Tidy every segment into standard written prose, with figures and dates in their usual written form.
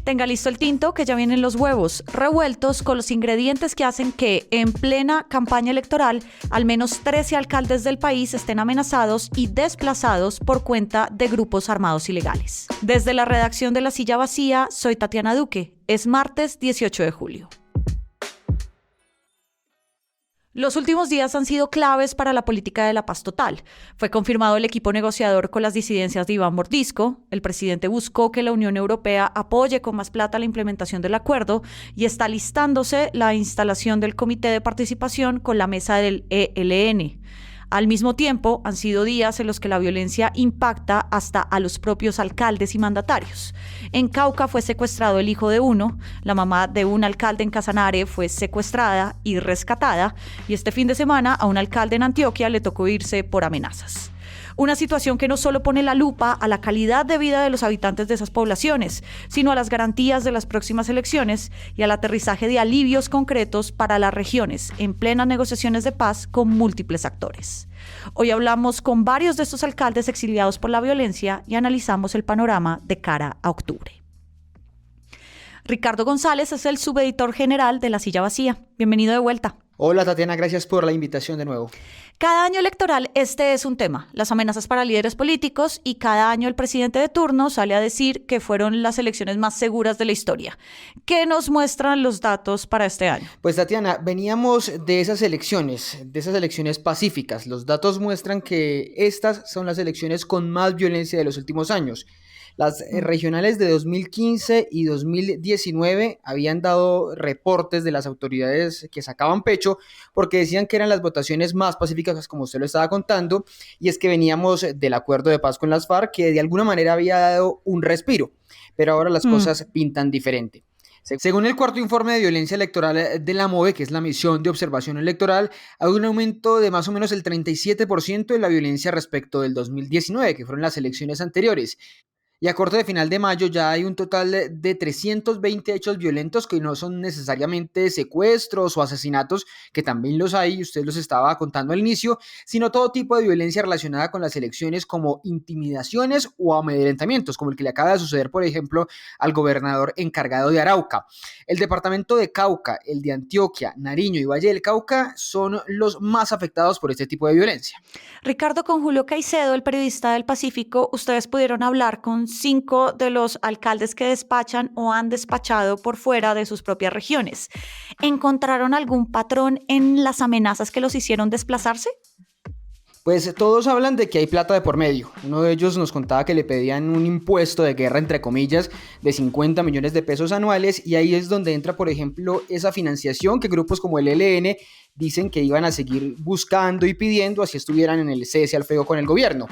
Tenga listo el tinto, que ya vienen los huevos revueltos con los ingredientes que hacen que en plena campaña electoral al menos 13 alcaldes del país estén amenazados y desplazados por cuenta de grupos armados ilegales. Desde la redacción de La Silla Vacía, soy Tatiana Duque. Es martes 18 de julio. Los últimos días han sido claves para la política de la paz total. Fue confirmado el equipo negociador con las disidencias de Iván Mordisco. El presidente buscó que la Unión Europea apoye con más plata la implementación del acuerdo y está listándose la instalación del comité de participación con la mesa del ELN. Al mismo tiempo, han sido días en los que la violencia impacta hasta a los propios alcaldes y mandatarios. En Cauca fue secuestrado el hijo de uno, la mamá de un alcalde en Casanare fue secuestrada y rescatada, y este fin de semana a un alcalde en Antioquia le tocó irse por amenazas. Una situación que no solo pone la lupa a la calidad de vida de los habitantes de esas poblaciones, sino a las garantías de las próximas elecciones y al aterrizaje de alivios concretos para las regiones en plenas negociaciones de paz con múltiples actores. Hoy hablamos con varios de estos alcaldes exiliados por la violencia y analizamos el panorama de cara a octubre. Ricardo González es el subeditor general de La Silla Vacía. Bienvenido de vuelta. Hola Tatiana, gracias por la invitación de nuevo. Cada año electoral este es un tema, las amenazas para líderes políticos, y cada año el presidente de turno sale a decir que fueron las elecciones más seguras de la historia. ¿Qué nos muestran los datos para este año? Pues Tatiana, veníamos de esas elecciones pacíficas. Los datos muestran que estas son las elecciones con más violencia de los últimos años. Las regionales de 2015 y 2019 habían dado reportes de las autoridades que sacaban pecho porque decían que eran las votaciones más pacíficas, como usted lo estaba contando, y es que veníamos del acuerdo de paz con las FARC, que de alguna manera había dado un respiro, pero ahora las cosas pintan diferente. Según el cuarto informe de violencia electoral de la MOVE, que es la misión de observación electoral, hay un aumento de más o menos el 37% de la violencia respecto del 2019, que fueron las elecciones anteriores. Y a corte de final de mayo ya hay un total de 320 hechos violentos que no son necesariamente secuestros o asesinatos, que también los hay, usted los estaba contando al inicio, sino todo tipo de violencia relacionada con las elecciones, como intimidaciones o amedrentamientos, como el que le acaba de suceder, por ejemplo, al gobernador encargado de Arauca. El departamento de Cauca, el de Antioquia, Nariño y Valle del Cauca son los más afectados por este tipo de violencia. Ricardo, con Julio Caicedo, el periodista del Pacífico, ustedes pudieron hablar con 5 de los alcaldes que despachan o han despachado por fuera de sus propias regiones. ¿Encontraron algún patrón en las amenazas que los hicieron desplazarse? Pues todos hablan de que hay plata de por medio. Uno de ellos nos contaba que le pedían un impuesto de guerra, entre comillas, de 50 millones de pesos anuales, y ahí es donde entra, por ejemplo, esa financiación que grupos como el ELN dicen que iban a seguir buscando y pidiendo, así estuvieran en el cese al fuego con el gobierno.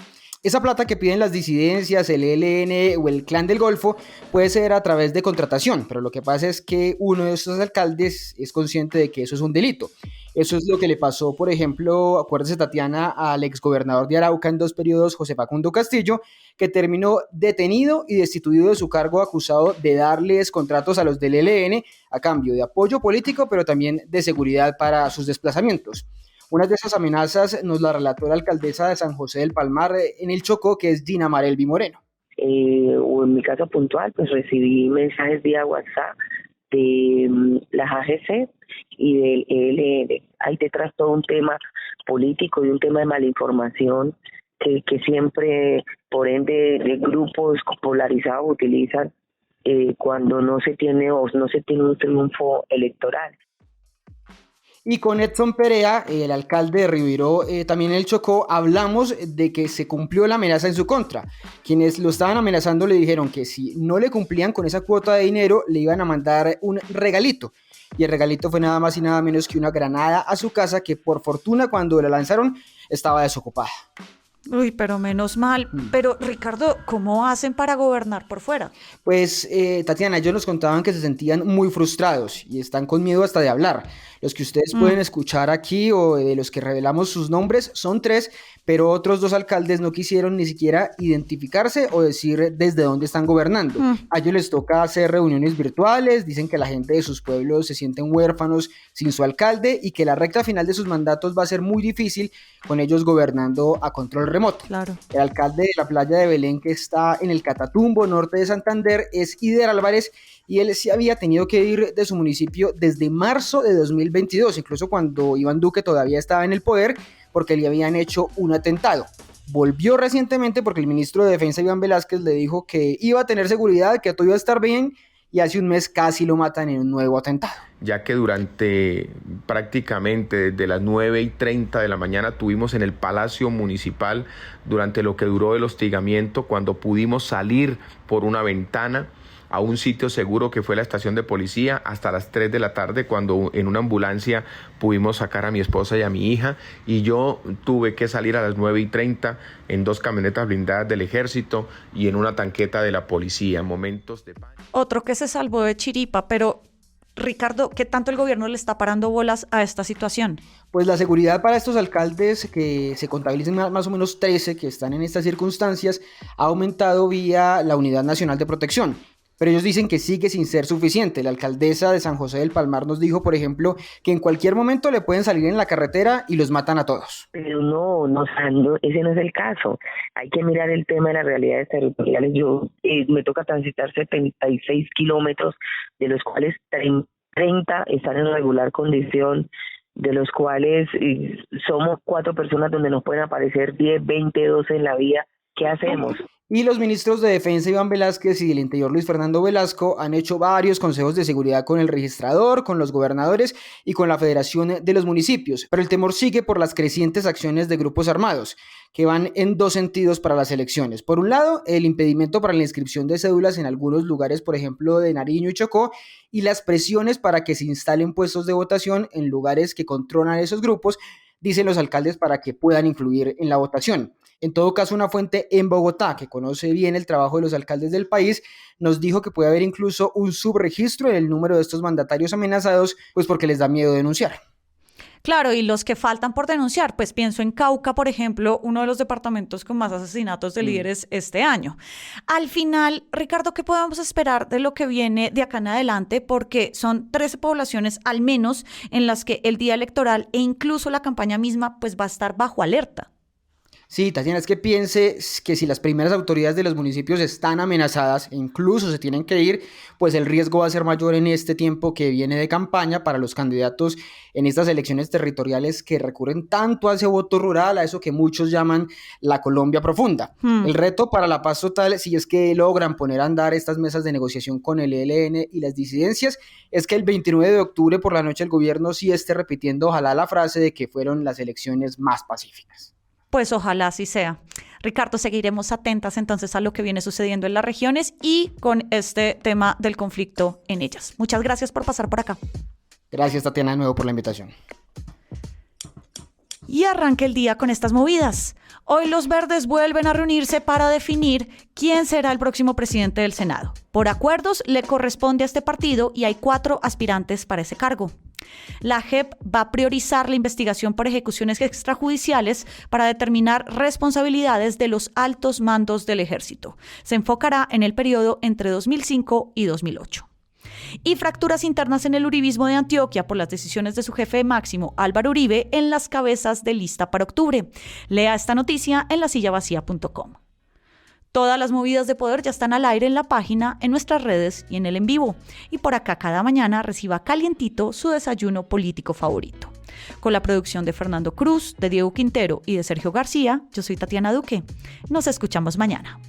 Esa plata que piden las disidencias, el ELN o el Clan del Golfo puede ser a través de contratación, pero lo que pasa es que uno de estos alcaldes es consciente de que eso es un delito. Eso es lo que le pasó, por ejemplo, acuérdese Tatiana, al exgobernador de Arauca en 2 periodos, José Facundo Castillo, que terminó detenido y destituido de su cargo acusado de darles contratos a los del ELN a cambio de apoyo político, pero también de seguridad para sus desplazamientos. Una de esas amenazas nos la relató la alcaldesa de San José del Palmar en el Chocó, que es Gina Marelvi Moreno. O en mi caso puntual, pues recibí mensajes vía WhatsApp de las AGC y del ELN. Hay detrás todo un tema político y un tema de malinformación que siempre, por ende, de grupos polarizados utilizan cuando no se tiene un triunfo electoral. Y con Edson Perea, el alcalde de Ribiró, también en el Chocó, hablamos de que se cumplió la amenaza en su contra. Quienes lo estaban amenazando le dijeron que si no le cumplían con esa cuota de dinero, le iban a mandar un regalito. Y el regalito fue nada más y nada menos que una granada a su casa que, por fortuna, cuando la lanzaron, estaba desocupada. Uy, pero menos mal. Pero, Ricardo, ¿cómo hacen para gobernar por fuera? Pues, Tatiana, ellos nos contaban que se sentían muy frustrados y están con miedo hasta de hablar. Los que ustedes pueden escuchar aquí o de los que revelamos sus nombres son 3, pero otros 2 alcaldes no quisieron ni siquiera identificarse o decir desde dónde están gobernando. A ellos les toca hacer reuniones virtuales, dicen que la gente de sus pueblos se sienten huérfanos sin su alcalde y que la recta final de sus mandatos va a ser muy difícil con ellos gobernando a control remoto. Claro. El alcalde de la playa de Belén, que está en el Catatumbo, norte de Santander, es Ider Álvarez, y él sí había tenido que ir de su municipio desde marzo de 2022, incluso cuando Iván Duque todavía estaba en el poder, porque le habían hecho un atentado. Volvió recientemente porque el ministro de Defensa, Iván Velázquez, le dijo que iba a tener seguridad, que todo iba a estar bien, y hace un mes casi lo matan en un nuevo atentado. Ya que durante prácticamente desde las 9:30 de la mañana tuvimos en el Palacio Municipal, durante lo que duró el hostigamiento, cuando pudimos salir por una ventana a un sitio seguro que fue la estación de policía, hasta las 3 de la tarde, cuando en una ambulancia pudimos sacar a mi esposa y a mi hija, y yo tuve que salir a las 9:30 en 2 camionetas blindadas del ejército y en una tanqueta de la policía, en momentos de pánico. Otro que se salvó de chiripa, pero Ricardo, ¿qué tanto el gobierno le está parando bolas a esta situación? Pues la seguridad para estos alcaldes, que se contabilizan más o menos 13 que están en estas circunstancias, ha aumentado vía la Unidad Nacional de Protección. Pero ellos dicen que sigue sin ser suficiente. La alcaldesa de San José del Palmar nos dijo, por ejemplo, que en cualquier momento le pueden salir en la carretera y los matan a todos. Pero no, ese no es el caso. Hay que mirar el tema de las realidades territoriales. Yo me toca transitar 76 kilómetros, de los cuales 30 están en regular condición, de los cuales somos 4 personas donde nos pueden aparecer 10, 20, 12 en la vía. ¿Qué hacemos? Y los ministros de Defensa Iván Velázquez y del Interior Luis Fernando Velasco han hecho varios consejos de seguridad con el registrador, con los gobernadores y con la Federación de los Municipios. Pero el temor sigue por las crecientes acciones de grupos armados, que van en 2 sentidos para las elecciones. Por un lado, el impedimento para la inscripción de cédulas en algunos lugares, por ejemplo, de Nariño y Chocó, y las presiones para que se instalen puestos de votación en lugares que controlan esos grupos, dicen los alcaldes, para que puedan influir en la votación. En todo caso, una fuente en Bogotá, que conoce bien el trabajo de los alcaldes del país, nos dijo que puede haber incluso un subregistro en el número de estos mandatarios amenazados, pues porque les da miedo denunciar. Claro, y los que faltan por denunciar, pues pienso en Cauca, por ejemplo, uno de los departamentos con más asesinatos de líderes este año. Al final, Ricardo, ¿qué podemos esperar de lo que viene de acá en adelante? Porque son 13 poblaciones al menos en las que el día electoral e incluso la campaña misma pues va a estar bajo alerta. Sí, Tatiana, es que piense que si las primeras autoridades de los municipios están amenazadas e incluso se tienen que ir, pues el riesgo va a ser mayor en este tiempo que viene de campaña para los candidatos en estas elecciones territoriales que recurren tanto a ese voto rural, a eso que muchos llaman la Colombia profunda. El reto para la paz total, si es que logran poner a andar estas mesas de negociación con el ELN y las disidencias, es que el 29 de octubre por la noche el gobierno sí esté repitiendo, ojalá, la frase de que fueron las elecciones más pacíficas. Pues ojalá así sea. Ricardo, seguiremos atentas entonces a lo que viene sucediendo en las regiones y con este tema del conflicto en ellas. Muchas gracias por pasar por acá. Gracias, Tatiana, de nuevo por la invitación. Y arranca el día con estas movidas. Hoy los verdes vuelven a reunirse para definir quién será el próximo presidente del Senado. Por acuerdos le corresponde a este partido y hay 4 aspirantes para ese cargo. La JEP va a priorizar la investigación por ejecuciones extrajudiciales para determinar responsabilidades de los altos mandos del ejército. Se enfocará en el periodo entre 2005 y 2008. Y fracturas internas en el uribismo de Antioquia por las decisiones de su jefe máximo, Álvaro Uribe, en las cabezas de lista para octubre. Lea esta noticia en lasillavacía.com. Todas las movidas de poder ya están al aire en la página, en nuestras redes y en el en vivo. Y por acá cada mañana reciba calientito su desayuno político favorito. Con la producción de Fernando Cruz, de Diego Quintero y de Sergio García, yo soy Tatiana Duque. Nos escuchamos mañana.